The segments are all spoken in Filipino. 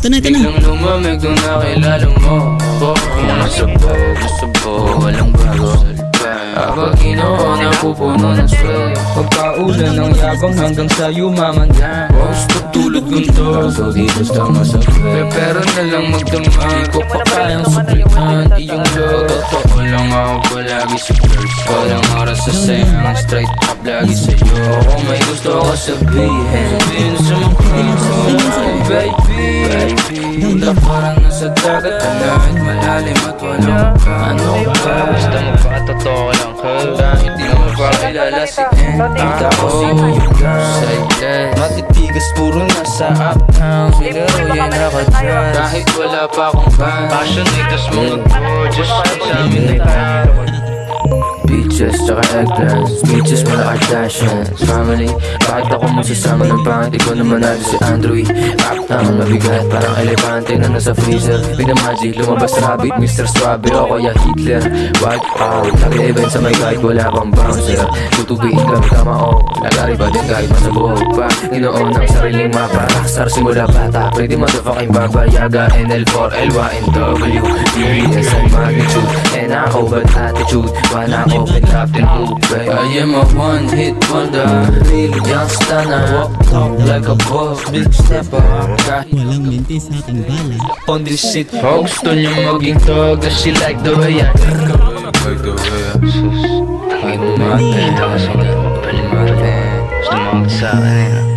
Ito na. Biglang lumamig nung nakilala mo ako. Masabog, walang bago. Habang ginoo na pupuno ng sway. Pagkaulan ng yabang hanggang sa yumaman yan. Gusto tulad gunto, so di basta masakit. Pero na lang magdama, di ko pa kayang suplitan. Iyong love, totoo lang ako palagi sa first. Walang oras sa sayang, straight up lagi sa'yo. Kung may gusto ko sabihin, sabihin sa mukha, baby. Punta parang nasa dagat, alahin malalim at walang ano ba? Basta magpatotoo lang ka, kahit di mo pa kilala si Andy. Tapos sino yung silent, matitigas puro nasa uptown. Pero yan ako dyan, kahit wala pa akong band. Passionate as mga gorgeous, sa amin ay beaches, tsaka eggplants. Beaches, mga Kardashians. Family, kahit ako mo sasama ng pangit. Ikaw naman natin si Andrew. Uptown, mabigat, parang elepante na nasa freezer. Pinamagic, lumabas rabbit, Mr. Strawberry o kaya Hitler. White out, nag-event sa may kahit wala pang bouncer. Tutubiin kami kamao, lagari pa din kahit masabuhog pa. Ginoon ang sariling mapa, rockstar simula bata. Pretty motherfucking babayaga, NL4, LYNW UBS and magnitude, NAO bad attitude. Wanna open Captain Hook, babe. I am a one-hit wonder, really youngster na. Walk like a boss, big stepper. Walang minti sa aking bala. On this shit, gusto niya maging tog. Does she like the way I like the way I sus. Kahit umatenta ka sa palimarin, sumagod sa akin.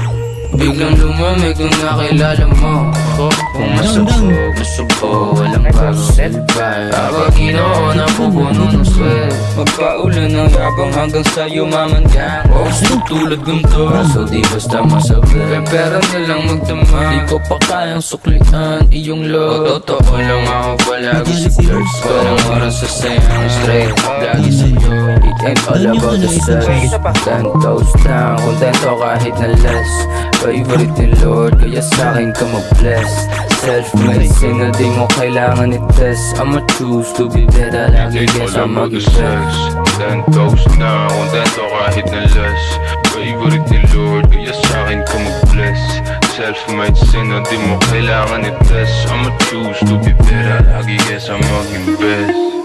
Biglang lumamig nung nakilala mo ako. Kung masubog, walang bago selfie. Habang ginoo na pupuno ng sway. Magpaulan ng yabang hanggang sa yumaman ka. Gusto tulad gunto, so di basta masabi. Pero na lang magdama, di ko pa kayang suklian iyong love. Totoo lang ako palagi sa girls. Walang oras sa sayang, straight up lagi sa'yo. It ain't all about the sex. 10 toes down, kontento kahit na less. Favorite ni Lord, kaya sa'kin ka mag-bless. Self-made, sin na di mo kailangan i-test. I'ma choose to be better, lagi kesa mag-sex. 10 toes na, kontento kahit na less. Favorite ni Lord, kaya sa'kin ka mag-bless. Self-made, sin na di mo kailangan i-test. I'ma choose to be better, lagi kesa mag-invest.